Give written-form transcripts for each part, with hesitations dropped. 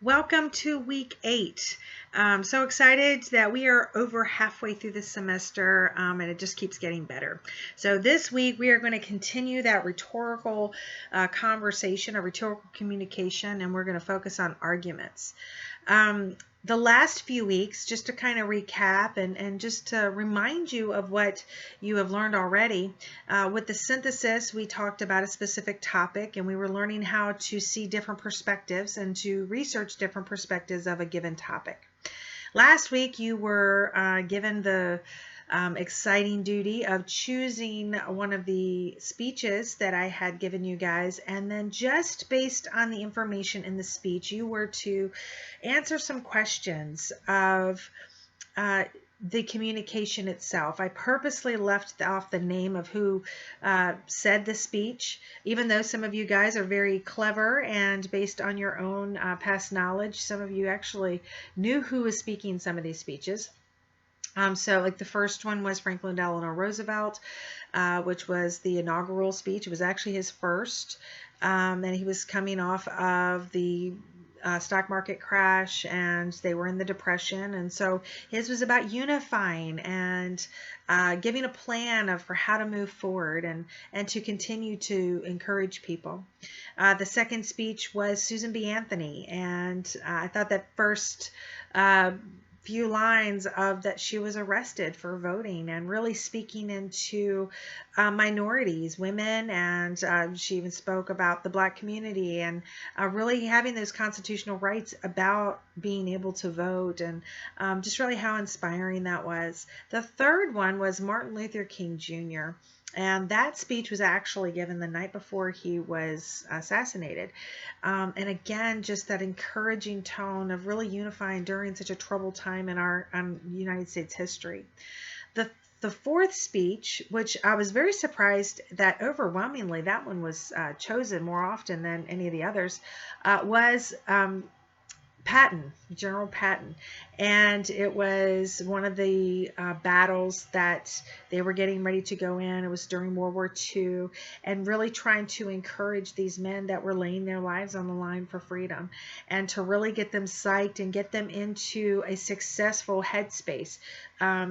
Welcome to week 8. I'm so excited that we are over halfway through the semester and it just keeps getting better. So this week we are going to continue that rhetorical conversation, a rhetorical communication, and we're going to focus on arguments. The last few weeks, just to kind of recap and just to remind you of what you have learned already, with the synthesis, we talked about a specific topic and we were learning how to see different perspectives and to research different perspectives of a given topic. Last week, you were given the exciting duty of choosing one of the speeches that I had given you guys, and then just based on the information in the speech, you were to answer some questions of the communication itself. I purposely left off the name of who said the speech, even though some of you guys are very clever and based on your own past knowledge, some of you actually knew who was speaking some of these speeches. So like the first one was Franklin Delano Roosevelt, which was the inaugural speech. It was actually his first, and he was coming off of the stock market crash, and they were in the Depression, and so his was about unifying and giving a plan for how to move forward and to continue to encourage people. The second speech was Susan B. Anthony, and I thought that first few lines of that she was arrested for voting and really speaking into minorities, women, and she even spoke about the Black community and really having those constitutional rights about being able to vote, and just really how inspiring that was. The third one was Martin Luther King Jr., and that speech was actually given the night before he was assassinated. And again, just that encouraging tone of really unifying during such a troubled time in our United States history. The fourth speech, which I was very surprised that overwhelmingly that one was chosen more often than any of the others, was Patton, General Patton, and it was one of the battles that they were getting ready to go in. It was during World War II, and really trying to encourage these men that were laying their lives on the line for freedom, and to really get them psyched and get them into a successful headspace,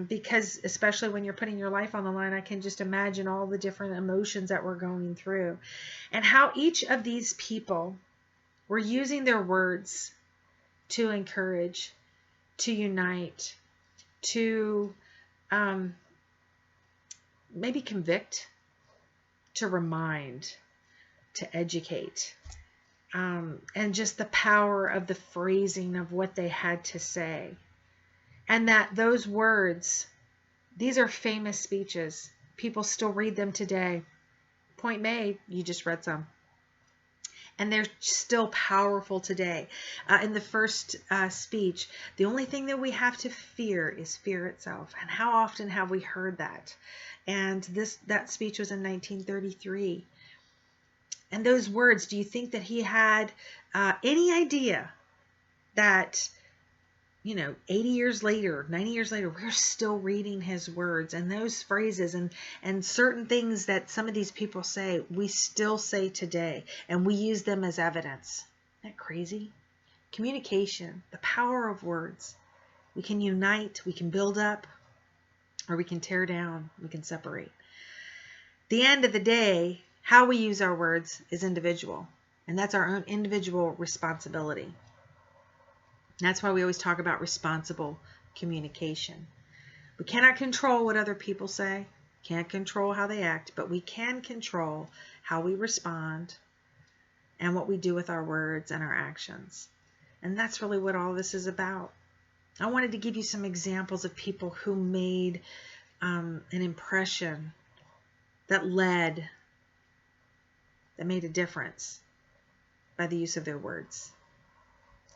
because especially when you're putting your life on the line, I can just imagine all the different emotions that we're going through, and how each of these people were using their words to encourage, to unite, to maybe convict, to remind, to educate, and just the power of the phrasing of what they had to say. And that those words, these are famous speeches. People still read them today. Point made, you just read some. And they're still powerful today. In the first speech, the only thing that we have to fear is fear itself. And how often have we heard that? And that speech was in 1933. And those words, do you think that he had any idea that 80 years later, 90 years later, we're still reading his words and those phrases and certain things that some of these people say, we still say today, and we use them as evidence. Isn't that crazy? Communication, the power of words. We can unite, we can build up, or we can tear down, we can separate. The end of the day, how we use our words is individual, and that's our own individual responsibility. That's why we always talk about responsible communication. We cannot control what other people say, can't control how they act, but we can control how we respond and what we do with our words and our actions. And that's really what all this is about. I wanted to give you some examples of people who made an impression that made a difference by the use of their words.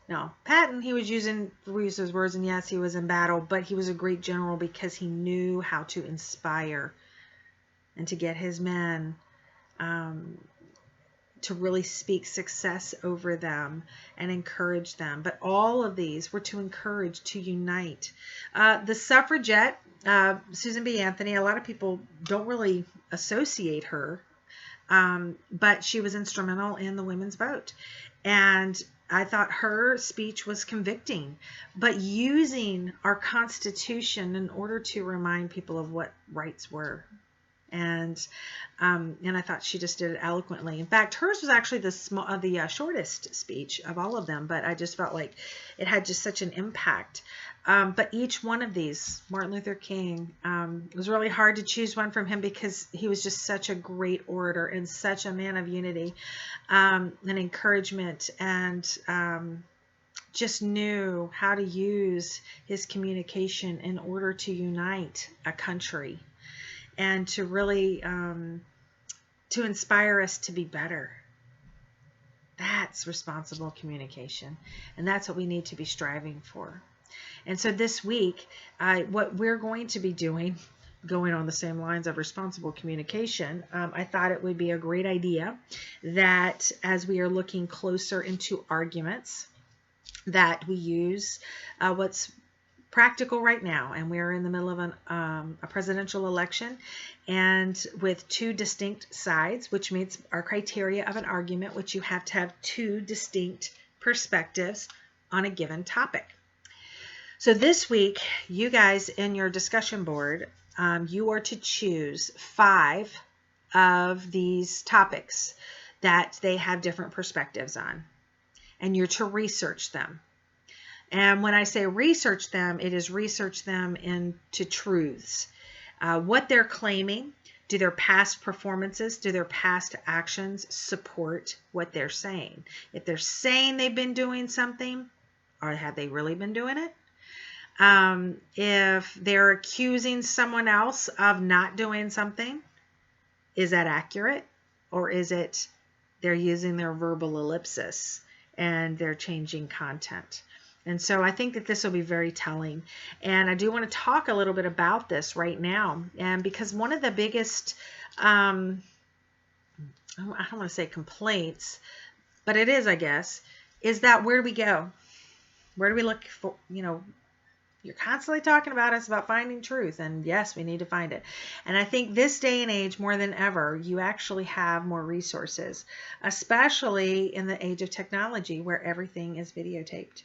Now, Patton, he was using his words, and yes, he was in battle, but he was a great general because he knew how to inspire and to get his men to really speak success over them and encourage them. But all of these were to encourage, to unite. The suffragette, Susan B. Anthony, a lot of people don't really associate her, but she was instrumental in the women's vote. And I thought her speech was convicting, but using our Constitution in order to remind people of what rights were. And I thought she just did it eloquently. In fact, hers was actually the shortest speech of all of them, but I just felt like it had just such an impact. But each one of these, Martin Luther King, it was really hard to choose one from him because he was just such a great orator and such a man of unity and encouragement, and just knew how to use his communication in order to unite a country and to really to inspire us to be better. That's responsible communication, and that's what we need to be striving for. And so this week, what we're going to be doing, going on the same lines of responsible communication, I thought it would be a great idea that as we are looking closer into arguments, that we use what's practical right now, and we're in the middle of a presidential election, and with two distinct sides, which meets our criteria of an argument, which you have to have two distinct perspectives on a given topic. So this week, you guys in your discussion board, you are to choose 5 of these topics that they have different perspectives on, and you're to research them. And when I say research them, it is research them into truths. What they're claiming, do their past performances, do their past actions support what they're saying? If they're saying they've been doing something, or have they really been doing it? If they're accusing someone else of not doing something, is that accurate? Or is it they're using their verbal ellipsis and they're changing content? And so I think that this will be very telling. And I do want to talk a little bit about this right now. And because one of the biggest, I don't want to say complaints, but it is, I guess, is that where do we go? Where do we look for, you're constantly talking about us about finding truth, and yes, we need to find it. And I think this day and age, more than ever, you actually have more resources, especially in the age of technology where everything is videotaped.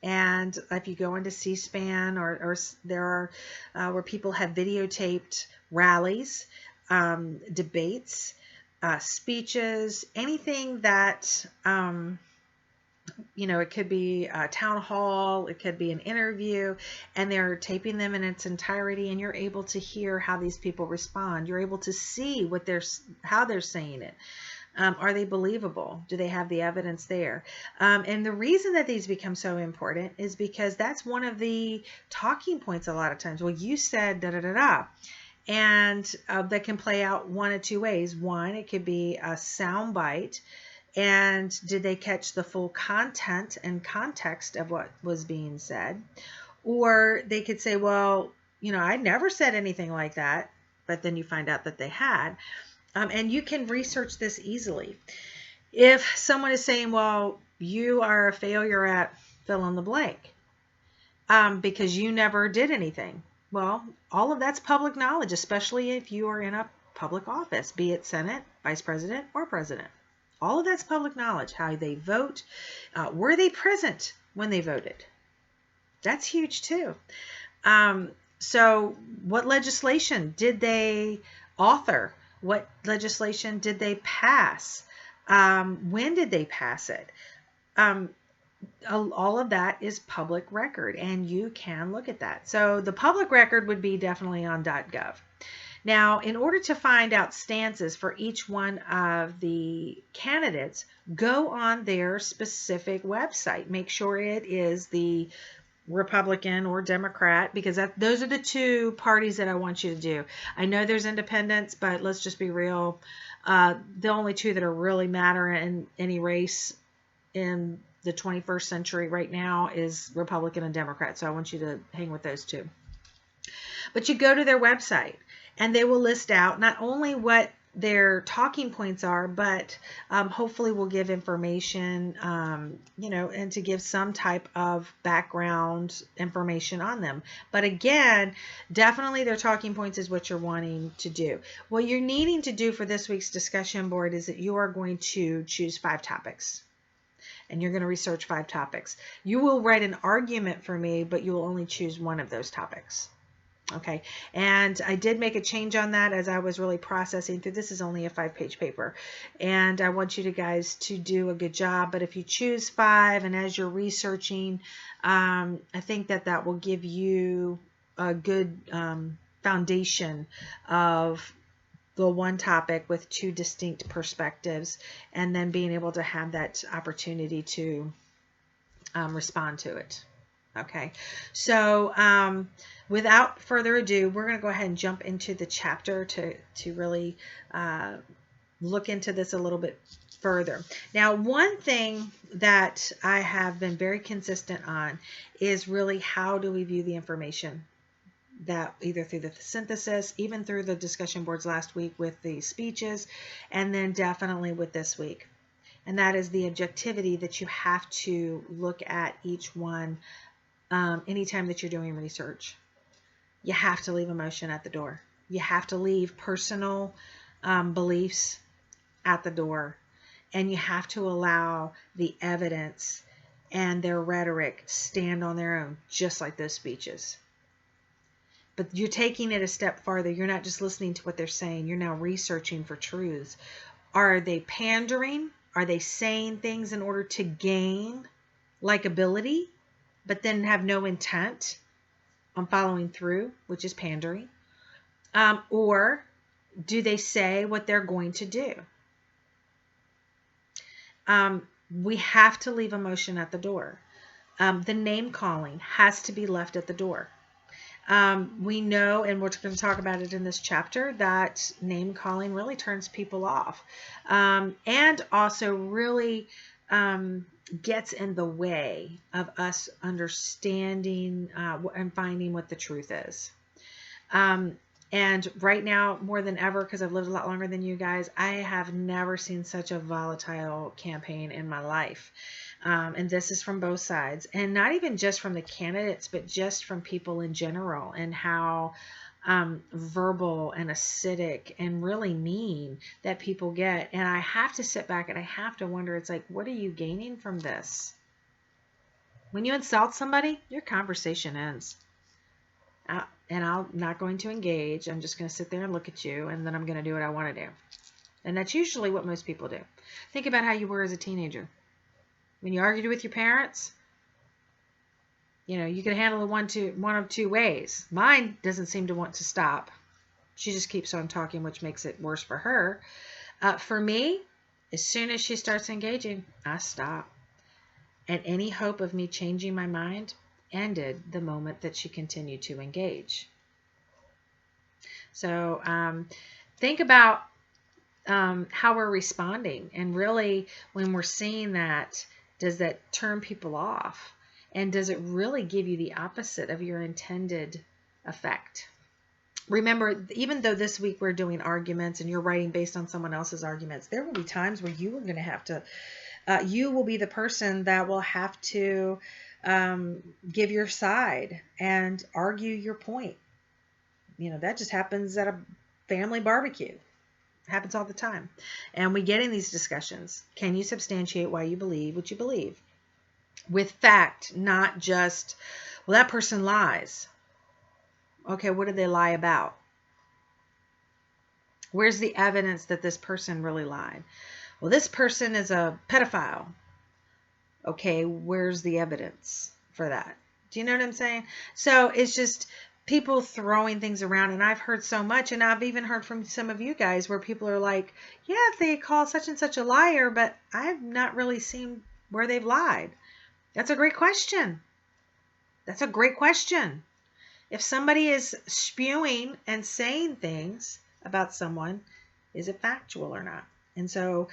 And if you go into C-SPAN or there are where people have videotaped rallies, debates, speeches, anything that it could be a town hall, it could be an interview, and they're taping them in its entirety, and you're able to hear how these people respond. You're able to see how they're saying it. Are they believable? Do they have the evidence there? And the reason that these become so important is because that's one of the talking points a lot of times. Well, you said da-da-da-da. And that can play out one of two ways. One, it could be a sound bite. And did they catch the full content and context of what was being said? Or they could say, well, I never said anything like that. But then you find out that they had. And you can research this easily. If someone is saying, well, you are a failure at fill in the blank because you never did anything. Well, all of that's public knowledge, especially if you are in a public office, be it Senate, Vice President, or President. All of that's public knowledge. How they vote. Were they present when they voted? That's huge too. So what legislation did they author? What legislation did they pass? When did they pass it? All of that is public record, and you can look at that. So the public record would be definitely on .gov. Now, in order to find out stances for each one of the candidates, go on their specific website. Make sure it is the Republican or Democrat, because those are the two parties that I want you to do. I know there's independents, but let's just be real. The only two that are really matter in any race in the 21st century right now is Republican and Democrat. So I want you to hang with those two. But you go to their website and they will list out not only what their talking points are, but hopefully will give information, and to give some type of background information on them. But again, definitely their talking points is what you're wanting to do. What you're needing to do for this week's discussion board is that you are going to choose 5 topics. and you're going to research 5 topics. You will write an argument for me, but you will only choose one of those topics. Okay, and I did make a change on that as I was really processing through. This is only a 5-page paper, and I want you guys to do a good job. But if you choose 5, and as you're researching, I think that will give you a good foundation of the one topic with 2 distinct perspectives, and then being able to have that opportunity to respond to it. Okay, so without further ado, we're going to go ahead and jump into the chapter to really look into this a little bit further. Now, one thing that I have been very consistent on is really how do we view the information, that either through the synthesis, even through the discussion boards last week with the speeches, and then definitely with this week. And that is the objectivity that you have to look at each one anytime that you're doing research. You have to leave emotion at the door. You have to leave personal beliefs at the door. And you have to allow the evidence and their rhetoric stand on their own, just like those speeches. But you're taking it a step farther. You're not just listening to what they're saying. You're now researching for truths. Are they pandering? Are they saying things in order to gain likability, but then have no intent on following through, which is pandering? Or do they say what they're going to do? We have to leave emotion at the door. The name calling has to be left at the door. We know, and we're going to talk about it in this chapter, that name calling really turns people off, and also really gets in the way of us understanding and finding what the truth is. And right now, more than ever, because I've lived a lot longer than you guys, I have never seen such a volatile campaign in my life. And this is from both sides, and not even just from the candidates, but just from people in general, and how verbal and acidic and really mean that people get. And I have to sit back and I have to wonder, it's like, what are you gaining from this? When you insult somebody, your conversation ends. And I'm not going to engage. I'm just going to sit there and look at you, and then I'm going to do what I want to do. And that's usually what most people do. Think about how you were as a teenager. When you argued with your parents, you can handle it one of 2 ways. Mine doesn't seem to want to stop. She just keeps on talking, which makes it worse for her. For me, as soon as she starts engaging, I stop. And any hope of me changing my mind ended the moment that she continued to engage. So think about how we're responding. And really, when we're seeing that, does that turn people off? And does it really give you the opposite of your intended effect? Remember, even though this week we're doing arguments and you're writing based on someone else's arguments, there will be times where you are going to have to, you will be the person that will have to give your side and argue your point. That just happens at a family barbecue. It happens all the time. And we get in these discussions. Can you substantiate why you believe what you believe? With fact, not just, well, that person lies. Okay, what did they lie about? Where's the evidence that this person really lied? Well, this person is a pedophile. Okay, where's the evidence for that? Do you know what I'm saying? So it's just people throwing things around, and I've heard so much, and I've even heard from some of you guys where people are like, yeah, they call such and such a liar, but I've not really seen where they've lied. That's a great question. That's a great question. If somebody is spewing and saying things about someone, is it factual or not? And so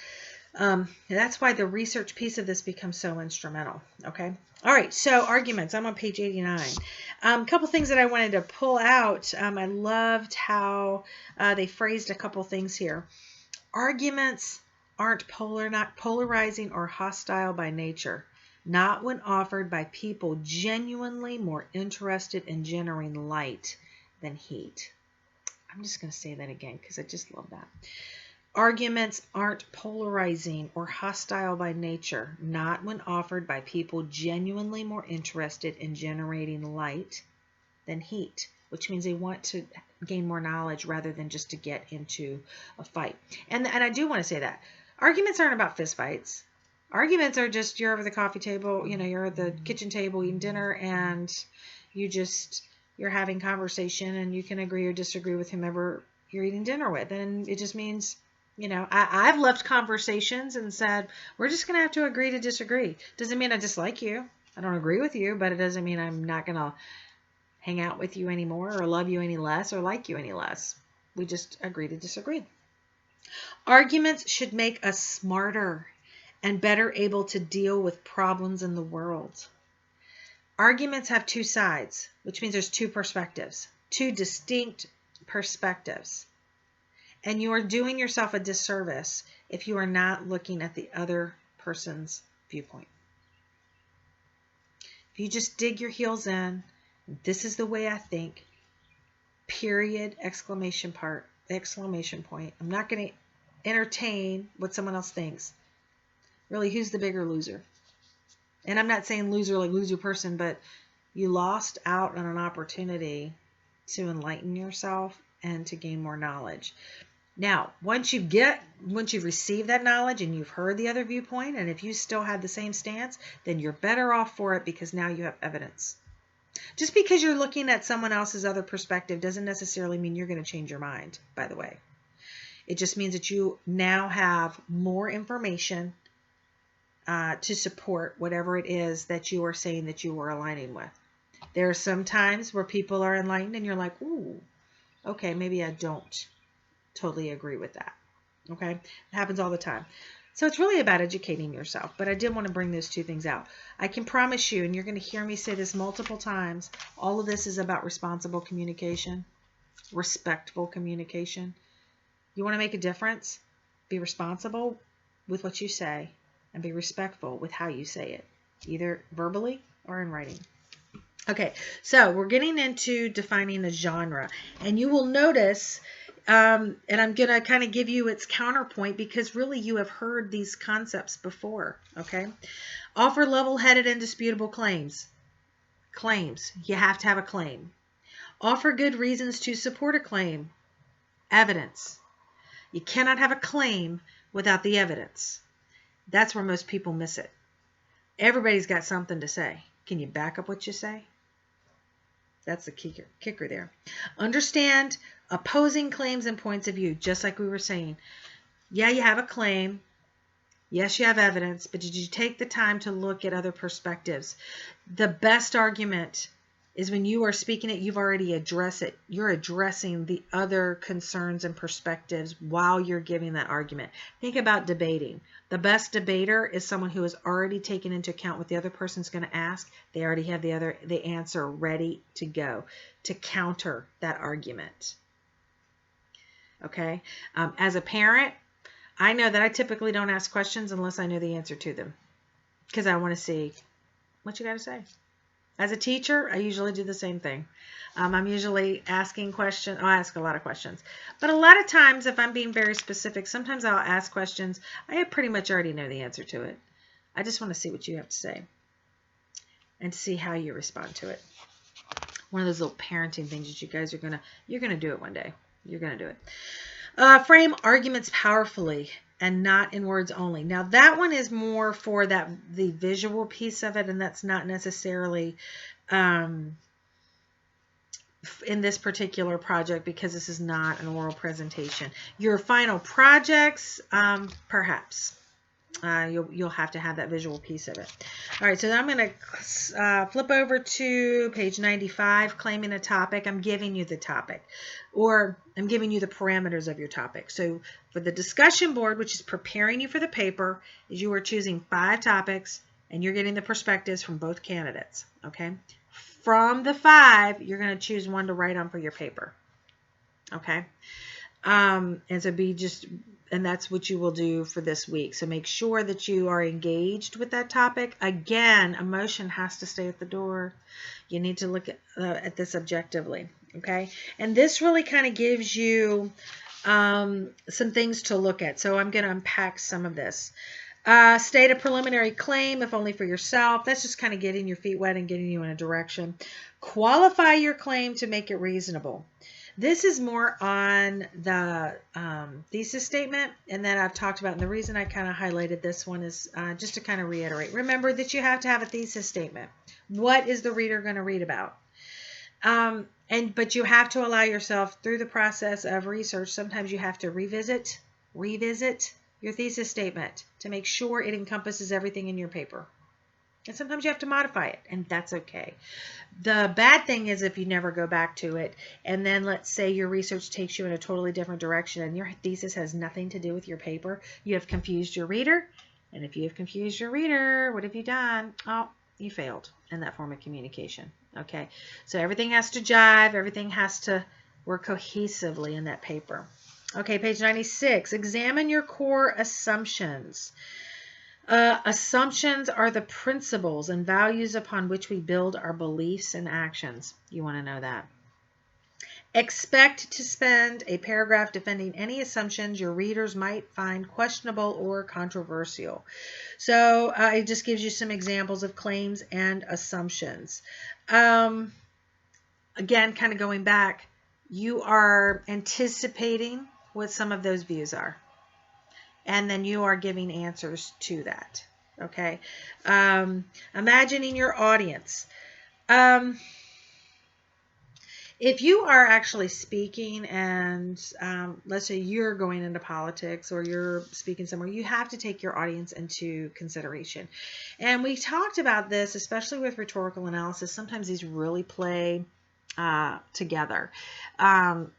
that's why the research piece of this becomes so instrumental. Okay. All right. So arguments. I'm on page 89. A couple things that I wanted to pull out. I loved how they phrased a couple things here. Arguments aren't not polarizing or hostile by nature. Not when offered by people genuinely more interested in generating light than heat. I'm just going to say that again because I just love that. Arguments aren't polarizing or hostile by nature, not when offered by people genuinely more interested in generating light than heat, which means they want to gain more knowledge rather than just to get into a fight. And I do want to say that arguments aren't about fistfights. Arguments are just you're over the coffee table, you're at the kitchen table eating dinner, and you're having conversation, and you can agree or disagree with whomever you're eating dinner with. And it just means, I've left conversations and said, we're just going to have to agree to disagree. Doesn't mean I dislike you. I don't agree with you, but it doesn't mean I'm not going to hang out with you anymore or love you any less or like you any less. We just agree to disagree. Arguments should make us smarter and better able to deal with problems in the world. Arguments have two sides, which means there's two perspectives, two distinct perspectives. And you are doing yourself a disservice if you are not looking at the other person's viewpoint. If you just dig your heels in, this is the way I think, period, exclamation point. I'm not going to entertain what someone else thinks. Really, who's the bigger loser? And I'm not saying loser like loser person, but you lost out on an opportunity to enlighten yourself and to gain more knowledge. Now, once you've received that knowledge and you've heard the other viewpoint, and if you still have the same stance, then you're better off for it because now you have evidence. Just because you're looking at someone else's other perspective doesn't necessarily mean you're going to change your mind, by the way. It just means that you now have more information to support whatever it is that you are saying that you are aligning with. There are some times where people are enlightened and you're like, ooh, okay, maybe I don't totally agree with that. Okay, it happens all the time. So it's really about educating yourself. But I did want to bring those two things out. I can promise you, and you're going to hear me say this multiple times, all of this is about responsible communication, respectful communication. You want to make a difference? Be responsible with what you say and be respectful with how you say it, either verbally or in writing. Okay, so we're getting into defining a genre, and you will notice, and I'm going to kind of give you its counterpoint because really you have heard these concepts before, okay? Offer level-headed, indisputable claims. Claims. You have to have a claim. Offer good reasons to support a claim. Evidence. You cannot have a claim without the evidence. That's where most people miss it. Everybody's got something to say. Can you back up what you say? That's the kicker there. Understand opposing claims and points of view, just like we were saying. Yeah, you have a claim. Yes, you have evidence, but did you take the time to look at other perspectives? The best argument is when you are speaking it, you've already addressed it. You're addressing the other concerns and perspectives while you're giving that argument. Think about debating. The best debater is someone who has already taken into account what the other person's going to ask. They already have the answer ready to go to counter that argument. Okay? As a parent, I know that I typically don't ask questions unless I know the answer to them because I want to see what you got to say. As a teacher, I usually do the same thing. I'm usually asking questions. I ask a lot of questions. But a lot of times, if I'm being very specific, sometimes I'll ask questions. I pretty much already know the answer to it. I just want to see what you have to say and see how you respond to it. One of those little parenting things that you guys are you're gonna do it one day. You're going to do it. Frame arguments powerfully and not in words only. Now that one is more for the visual piece of it, and that's not necessarily in this particular project because this is not an oral presentation. Your final projects, perhaps. You'll have to have that visual piece of it. All right, so I'm going to flip over to page 95, claiming a topic. I'm giving you the topic, or I'm giving you the parameters of your topic. So for the discussion board, which is preparing you for the paper, is you are choosing 5 topics, and you're getting the perspectives from both candidates, okay? From the 5, you're going to choose one to write on for your paper, okay? And so and that's what you will do for this week. So make sure that you are engaged with that topic. Again, emotion has to stay at the door. You need to look at this objectively, okay? And this really kind of gives you some things to look at. So I'm going to unpack some of this. State a preliminary claim, if only for yourself. That's just kind of getting your feet wet and getting you in a direction. Qualify your claim to make it reasonable. This is more on the thesis statement, and then I've talked about, and the reason I kind of highlighted this one is just to kind of reiterate. Remember that you have to have a thesis statement. What is the reader going to read about? But you have to allow yourself, through the process of research, sometimes you have to revisit your thesis statement to make sure it encompasses everything in your paper. And sometimes you have to modify it, and that's okay. The bad thing is if you never go back to it, and then let's say your research takes you in a totally different direction and your thesis has nothing to do with your paper, you have confused your reader. And if you have confused your reader, what have you done? Oh, you failed in that form of communication. Okay, so everything has to jive, everything has to work cohesively in that paper. Okay, page 96. Examine your core assumptions. Assumptions are the principles and values upon which we build our beliefs and actions. You want to know that. Expect to spend a paragraph defending any assumptions your readers might find questionable or controversial. So it just gives you some examples of claims and assumptions. Again, kind of going back, you are anticipating what some of those views are. And then you are giving answers to that. Okay. Imagining your audience. If you are actually speaking and let's say you're going into politics or you're speaking somewhere, you have to take your audience into consideration. And we talked about this, especially with rhetorical analysis. Sometimes these really play together.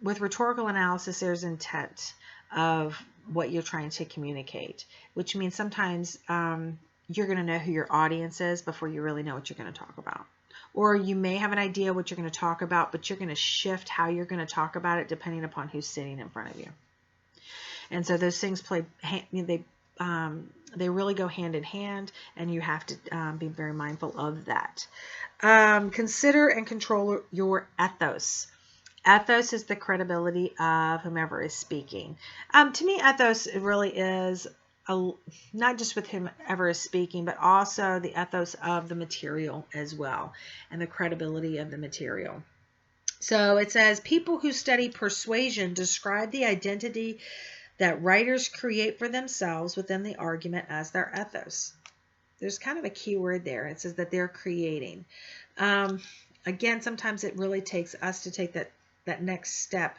With rhetorical analysis, there's intent of what you're trying to communicate, which means sometimes you're going to know who your audience is before you really know what you're going to talk about. Or you may have an idea what you're going to talk about, but you're going to shift how you're going to talk about it depending upon who's sitting in front of you. And so those things they really go hand in hand, and you have to be very mindful of that. Consider and control your ethos. Ethos is the credibility of whomever is speaking. To me, ethos really is not just with whomever is speaking, but also the ethos of the material as well, and the credibility of the material. So it says, people who study persuasion describe the identity that writers create for themselves within the argument as their ethos. There's kind of a key word there. It says that they're creating. Again, sometimes it really takes us to take that next step.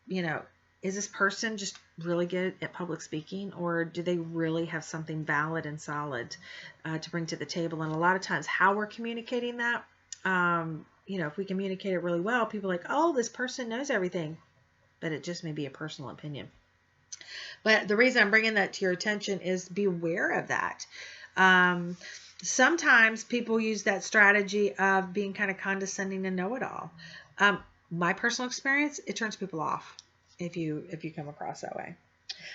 You know, is this person just really good at public speaking, or do they really have something valid and solid to bring to the table? And a lot of times how we're communicating that, if we communicate it really well, people are like, oh, this person knows everything, but it just may be a personal opinion. But the reason I'm bringing that to your attention is beware of that. Sometimes people use that strategy of being kind of condescending and know-it-all. My personal experience, it turns people off if you come across that way.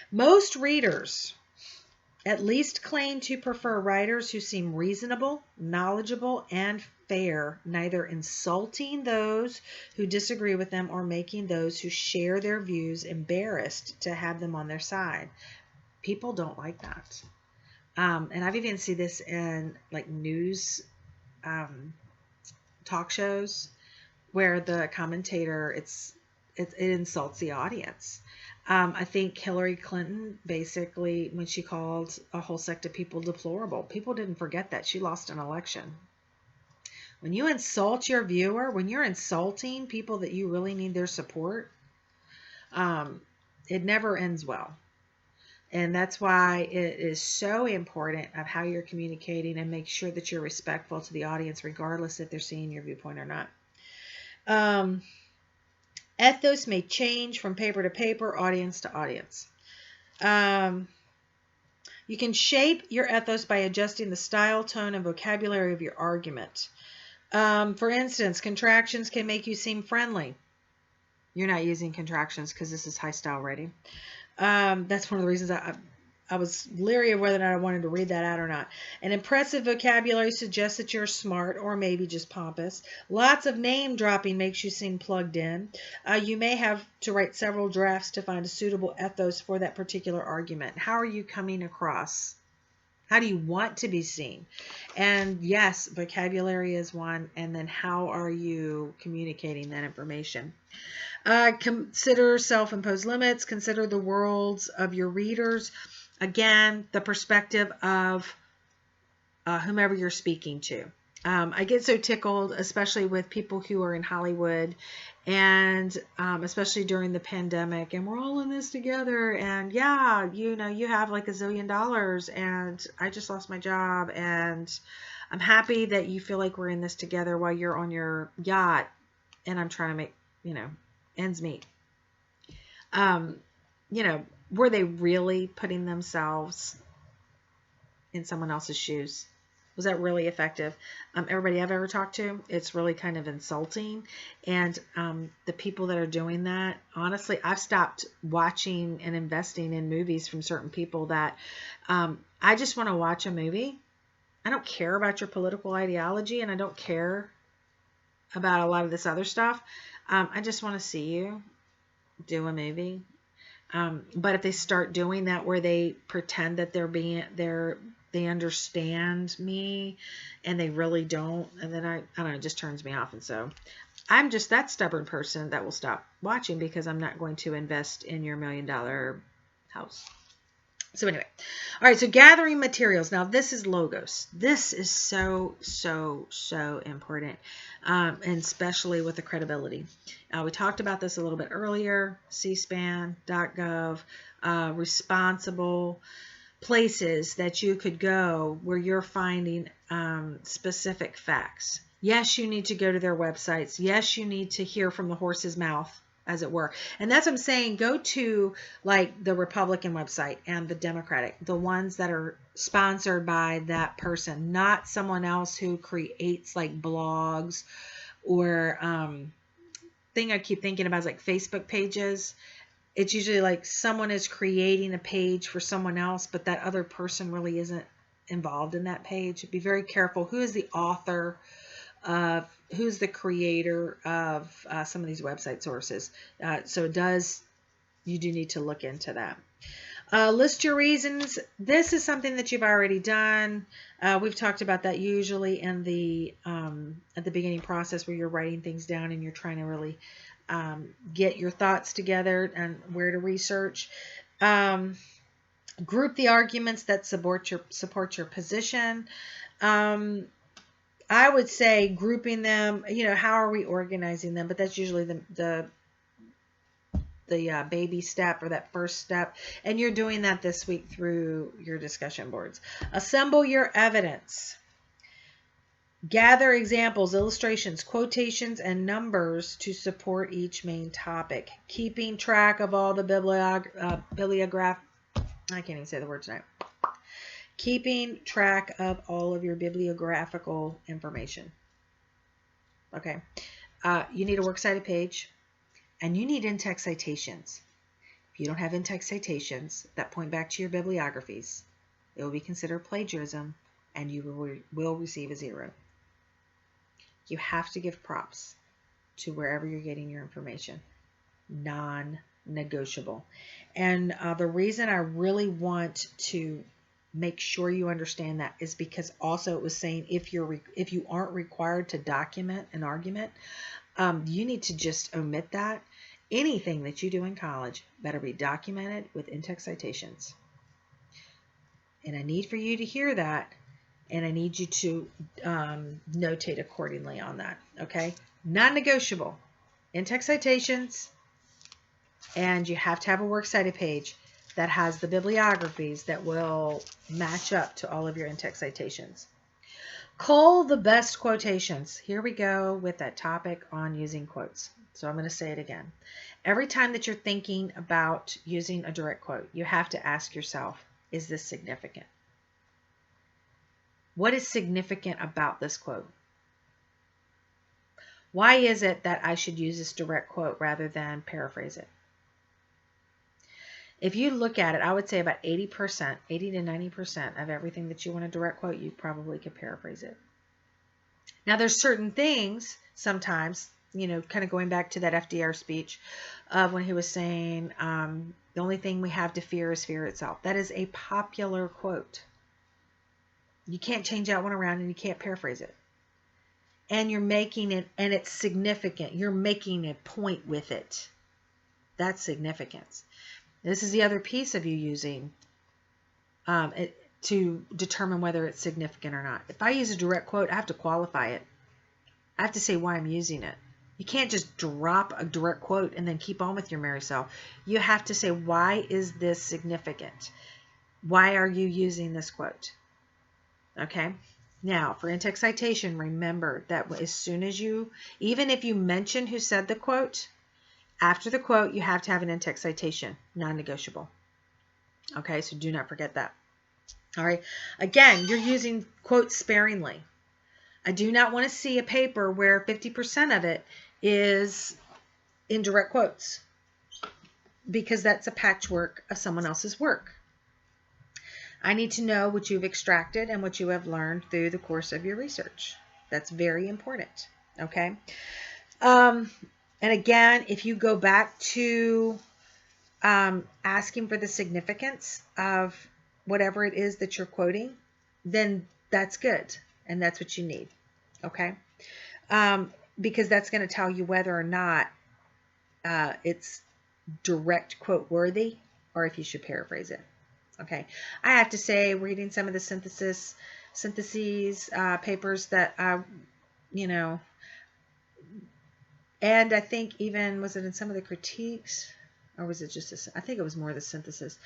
Most readers at least claim to prefer writers who seem reasonable, knowledgeable, and fair, neither insulting those who disagree with them or making those who share their views embarrassed to have them on their side. People don't like that. And I've even seen this in like news talk shows where the commentator, it insults the audience. I think Hillary Clinton, basically, when she called a whole sect of people deplorable, people didn't forget that. She lost an election. When you insult your viewer, when you're insulting people that you really need their support, it never ends well. And that's why it is so important of how you're communicating, and make sure that you're respectful to the audience, regardless if they're seeing your viewpoint or not. Ethos may change from paper to paper, audience to audience. You can shape your ethos by adjusting the style, tone, and vocabulary of your argument. For instance, contractions can make you seem friendly. You're not using contractions because this is high style writing. That's one of the reasons I was leery of whether or not I wanted to read that out or not. An impressive vocabulary suggests that you're smart or maybe just pompous. Lots of name dropping makes you seem plugged in. You may have to write several drafts to find a suitable ethos for that particular argument. How are you coming across? How do you want to be seen? And yes, vocabulary is one. And then how are you communicating that information? Consider self-imposed limits. Consider the worlds of your readers. Again, the perspective of whomever you're speaking to. I get so tickled, especially with people who are in Hollywood, and especially during the pandemic, and we're all in this together. And yeah, you have like $1 zillion, and I just lost my job, and I'm happy that you feel like we're in this together while you're on your yacht, and I'm trying to make ends meet. Were they really putting themselves in someone else's shoes? Was that really effective? Everybody I've ever talked to, it's really kind of insulting. And the people that are doing that, honestly, I've stopped watching and investing in movies from certain people that I just want to watch a movie. I don't care about your political ideology, and I don't care about a lot of this other stuff. I just want to see you do a movie. But if they start doing that where they pretend that they understand me and they really don't, and then I don't know, it just turns me off. And so I'm just that stubborn person that will stop watching because I'm not going to invest in your $1 million house. So anyway, all right, so gathering materials. Now this is logos. This is so important, and especially with the credibility. We talked about this a little bit earlier, cspan.gov, responsible places that you could go where you're finding specific facts. Yes, you need to go to their websites. Yes, you need to hear from the horse's mouth, as it were. And that's what I'm saying. Go to like the Republican website and the Democratic, the ones that are sponsored by that person, not someone else who creates like blogs or thing I keep thinking about is like Facebook pages. It's usually like someone is creating a page for someone else, but that other person really isn't involved in that page. Be very careful. Who is the author of, who's the creator of some of these website sources? So you do need to look into that. List your reasons. This is something that you've already done. We've talked about that usually in the at the beginning process where you're writing things down and you're trying to really get your thoughts together and where to research. Group the arguments that support your position. I would say grouping them, how are we organizing them? But that's usually the baby step or that first step. And you're doing that this week through your discussion boards. Assemble your evidence. Gather examples, illustrations, quotations, and numbers to support each main topic. Keeping track of all the I can't even say the word tonight. Keeping track of all of your bibliographical information. Okay. You need a works cited page, and you need in-text citations. If you don't have in-text citations that point back to your bibliographies, it will be considered plagiarism, and you will receive a 0. You have to give props to wherever you're getting your information. Non-negotiable. And the reason I really want to make sure you understand that is because also it was saying if you aren't required to document an argument, you need to just omit that. Anything that you do in college better be documented with in-text citations. And I need for you to hear that, and I need you to notate accordingly on that. Okay? Non-negotiable. In-text citations, and you have to have a works cited page that has the bibliographies that will match up to all of your in-text citations. Cull the best quotations. Here we go with that topic on using quotes. So I'm going to say it again. Every time that you're thinking about using a direct quote, you have to ask yourself, is this significant? What is significant about this quote? Why is it that I should use this direct quote rather than paraphrase it? If you look at it, I would say about 80%, 80 to 90% of everything that you want to direct quote, you probably could paraphrase it. Now, there's certain things sometimes, kind of going back to that FDR speech when he was saying, the only thing we have to fear is fear itself. That is a popular quote. You can't change that one around and you can't paraphrase it. And you're making it, and it's significant. You're making a point with it. That's significance. This is the other piece of you using it to determine whether it's significant or not. If I use a direct quote, I have to qualify it. I have to say why I'm using it. You can't just drop a direct quote and then keep on with your merry self. You have to say, why is this significant? Why are you using this quote? Okay. Now, for in-text citation, remember that as soon as even if you mention who said the quote, after the quote, you have to have an in-text citation, non-negotiable. Okay, so do not forget that. All right. Again, you're using quotes sparingly. I do not want to see a paper where 50% of it is in direct quotes, because that's a patchwork of someone else's work. I need to know what you've extracted and what you have learned through the course of your research. That's very important. Okay. And again, if you go back to asking for the significance of whatever it is that you're quoting, then that's good. And that's what you need. Okay. Because that's going to tell you whether or not it's direct quote worthy or if you should paraphrase it. Okay. I have to say, reading some of the syntheses papers that and I think even, was it in some of the critiques, or was it just I think it was more the synthesis.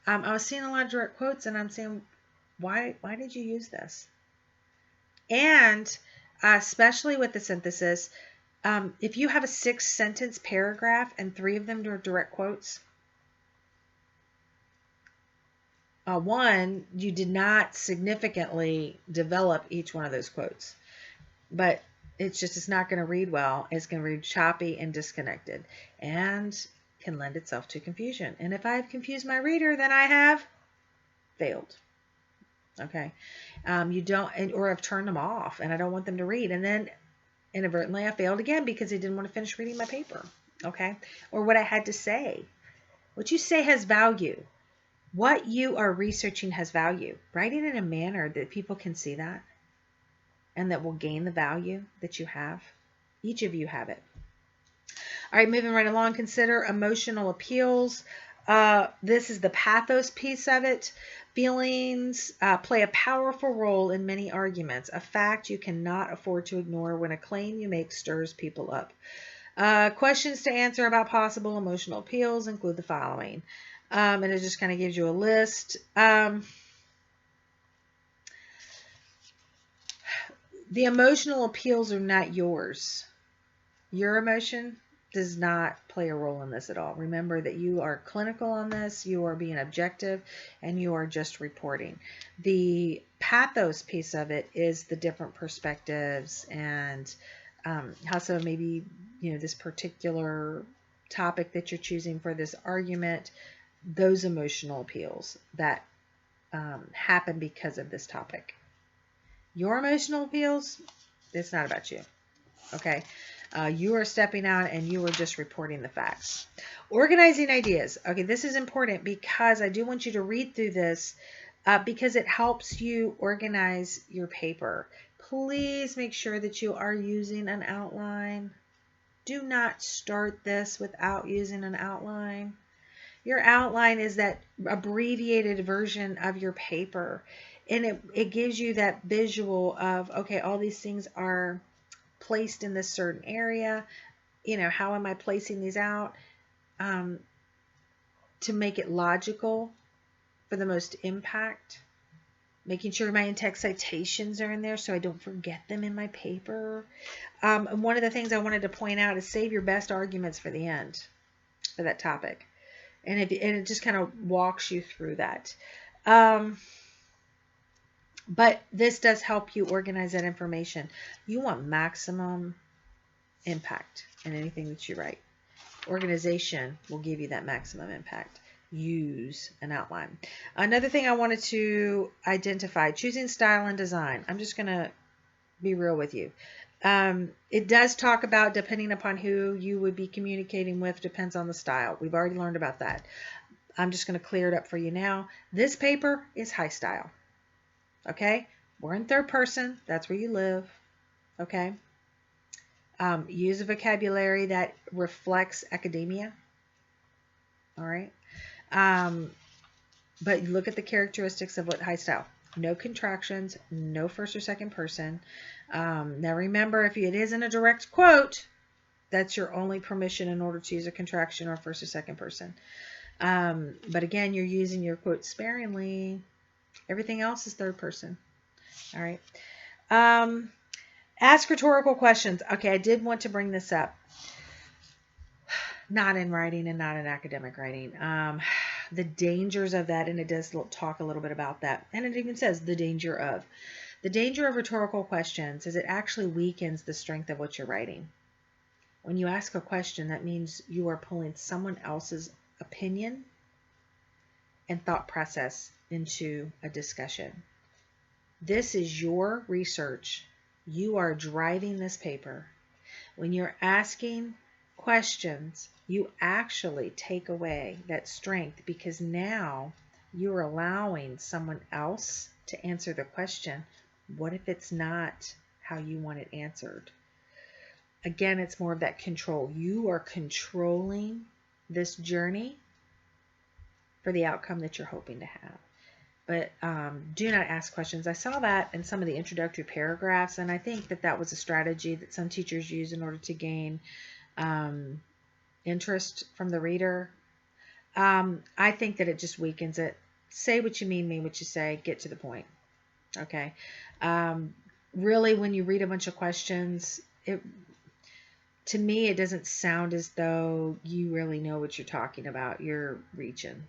I was seeing a lot of direct quotes, and I'm saying, why did you use this? And especially with the synthesis, if you have a 6-sentence paragraph and 3 of them are direct quotes, one, you did not significantly develop each one of those quotes, but it's not going to read well. It's going to read choppy and disconnected, and can lend itself to confusion. And if I've confused my reader, then I have failed. Okay. Or I've turned them off and I don't want them to read. And then inadvertently I failed again because I didn't want to finish reading my paper. Okay. Or what I had to say. What you say has value. What you are researching has value. Write it in a manner that people can see that and that will gain the value that you have. Each of you have it. All right, moving right along, consider emotional appeals. This is the pathos piece of it. Feelings play a powerful role in many arguments, a fact you cannot afford to ignore when a claim you make stirs people up. Questions to answer about possible emotional appeals include the following. And it just kind of gives you a list. The emotional appeals are not yours. Your emotion does not play a role in this at all. Remember that you are clinical on this, you are being objective, and you are just reporting. The pathos piece of it is the different perspectives and how so maybe, this particular topic that you're choosing for this argument, those emotional appeals that happen because of this topic. Your emotional appeals, it's not about you. Okay. You are stepping out and you are just reporting the facts. Organizing ideas. Okay, this is important because I do want you to read through this because it helps you organize your paper. Please make sure that you are using an outline. Do not start this without using an outline. Your outline is that abbreviated version of your paper. And it gives you that visual of, okay, all these things are placed in this certain area. How am I placing these out to make it logical for the most impact? Making sure my in-text citations are in there so I don't forget them in my paper. And one of the things I wanted to point out is save your best arguments for the end for that topic. And it just kind of walks you through that. But this does help you organize that information. You want maximum impact in anything that you write. Organization will give you that maximum impact. use an outline. Another thing I wanted to identify, choosing style and design. I'm just going to be real with you. It does talk about depending upon who you would be communicating with, depends on the style. We've already learned about that. I'm just going to clear it up for you now. This paper is high style. Okay? We're in third person. That's where you live. Okay? Use a vocabulary that reflects academia. All right? But look at the characteristics of what high style. No contractions, no first or second person. Now remember, if it isn't a direct quote, that's your only permission in order to use a contraction or first or second person. But again, you're using your quote sparingly. Everything else is third person. All right. Ask rhetorical questions. Okay, I did want to bring this up. Not in writing and not in academic writing. The dangers of that, and it does talk a little bit about that. And it even says the danger of. The danger of rhetorical questions is it actually weakens the strength of what you're writing. When you ask a question, that means you are pulling someone else's opinion and thought process into a discussion. This is your research. You are driving this paper. When you're asking questions, you actually take away that strength because now you're allowing someone else to answer the question. What if it's not how you want it answered? Again, it's more of that control. You are controlling this journey for the outcome that you're hoping to have. But do not ask questions. I saw that in some of the introductory paragraphs, and I think that that was a strategy that some teachers use in order to gain interest from the reader. I think that it just weakens it. Say what you mean what you say, get to the point. Okay. Really, when you read a bunch of questions, to me, it doesn't sound as though you really know what you're talking about. You're reaching.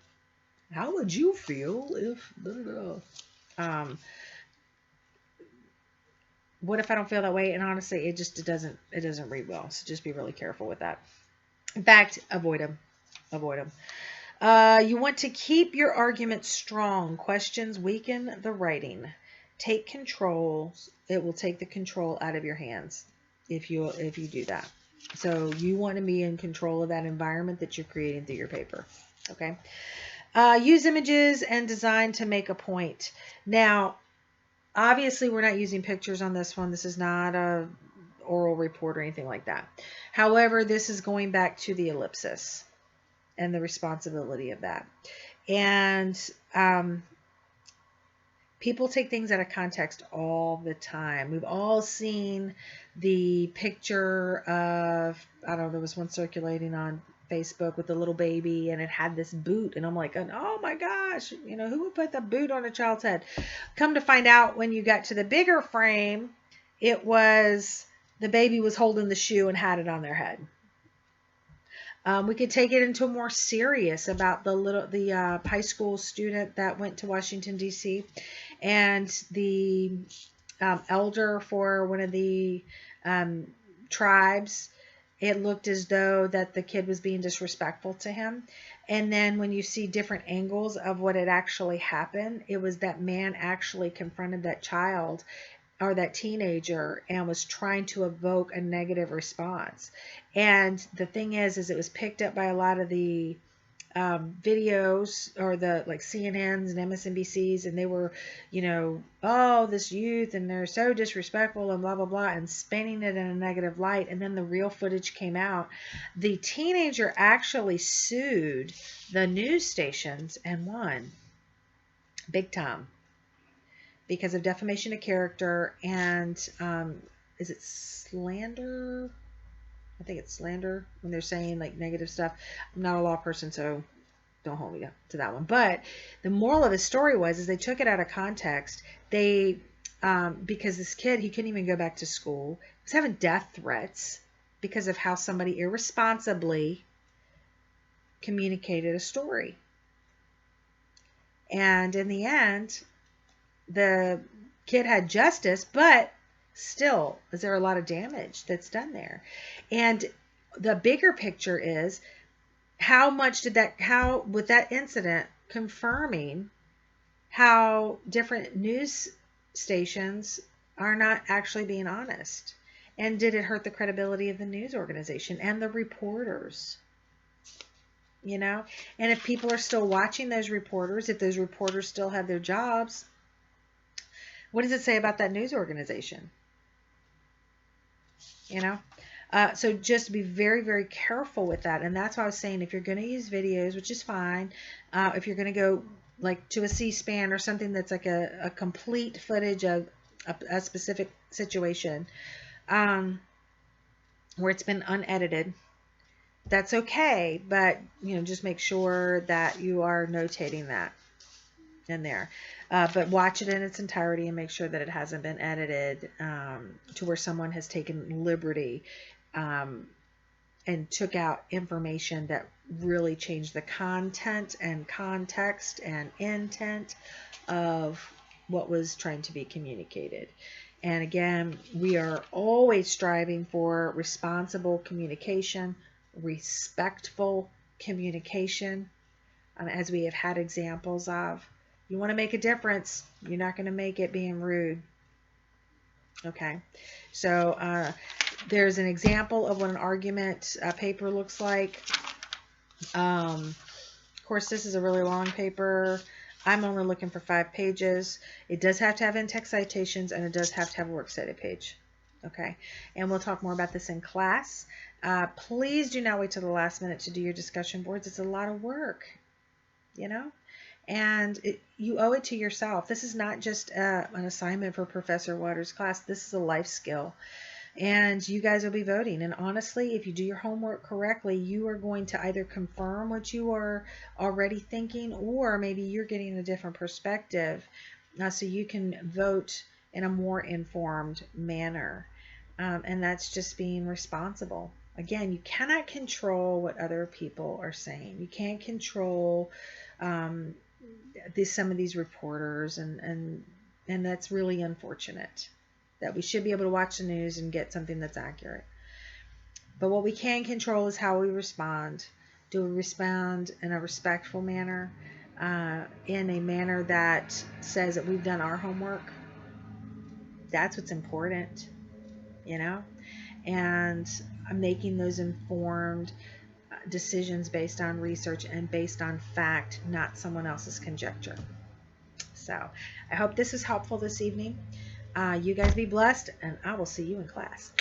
How would you feel if... what if I don't feel that way? And honestly, it doesn't read well. So just be really careful with that. In fact, avoid them. Avoid them. You want to keep your argument strong. Questions weaken the writing. Take control. It will take the control out of your hands if you do that. So you want to be in control of that environment that you're creating through your paper. Okay. Use images and design to make a point. Now, obviously, we're not using pictures on this one. This is not a oral report or anything like that. However, this is going back to the ellipsis and the responsibility of that. And people take things out of context all the time. We've all seen the picture of, I don't know, there was one circulating on Facebook with the little baby and it had this boot. And I'm like, oh my gosh, who would put the boot on a child's head? Come to find out, when you got to the bigger frame, it was the baby was holding the shoe and had it on their head. We could take it into more serious about the high school student that went to Washington, D.C. and the elder for one of the tribes. It looked as though that the kid was being disrespectful to him. And then when you see different angles of what had actually happened, it was that man actually confronted that child or that teenager and was trying to evoke a negative response. And the thing is it was picked up by a lot of the videos or the like CNNs and MSNBCs, and they were, oh, this youth and they're so disrespectful and blah, blah, blah, and spinning it in a negative light. And then the real footage came out. The teenager actually sued the news stations and won big time because of defamation of character and is it slander? I think it's slander when they're saying like negative stuff. I'm not a law person, so don't hold me to that one. But the moral of the story is they took it out of context. They, because this kid, he couldn't even go back to school. He was having death threats because of how somebody irresponsibly communicated a story. And in the end, the kid had justice, but still, is there a lot of damage that's done there? And the bigger picture is, how much did that, how, with that incident confirming how different news stations are not actually being honest? And did it hurt the credibility of the news organization and the reporters? You know, and if people are still watching those reporters, if those reporters still have their jobs, what does it say about that news organization? You know, so just be very, very careful with that. And that's why I was saying, if you're going to use videos, which is fine, if you're going to go like to a C-SPAN or something that's like a complete footage of a specific situation, where it's been unedited, that's okay. But, you know, just make sure that you are notating that in there. But watch it in its entirety and make sure that it hasn't been edited to where someone has taken liberty and took out information that really changed the content and context and intent of what was trying to be communicated. And again, we are always striving for responsible communication, respectful communication, as we have had examples of. You want to make a difference, you're not going to make it being rude. Okay, so there's an example of what an argument paper looks like. Of course, this is a really long paper. I'm only looking for 5 pages. It does have to have in-text citations, and it does have to have a works cited page. Okay, and we'll talk more about this in class. Please do not wait till the last minute to do your discussion boards. It's a lot of work, you know, and you owe it to yourself. This is not just an assignment for Professor Waters' class. This is a life skill. And you guys will be voting. And honestly, if you do your homework correctly, you are going to either confirm what you are already thinking, or maybe you're getting a different perspective, so you can vote in a more informed manner. And that's just being responsible. Again, you cannot control what other people are saying. You can't control some of these reporters, and that's really unfortunate. That we should be able to watch the news and get something that's accurate. But what we can control is how we respond. Do we respond in a respectful manner, in a manner that says that we've done our homework? That's what's important, you know? And making those informed decisions based on research and based on fact, not someone else's conjecture. So I hope this was helpful this evening. You guys be blessed, and I will see you in class.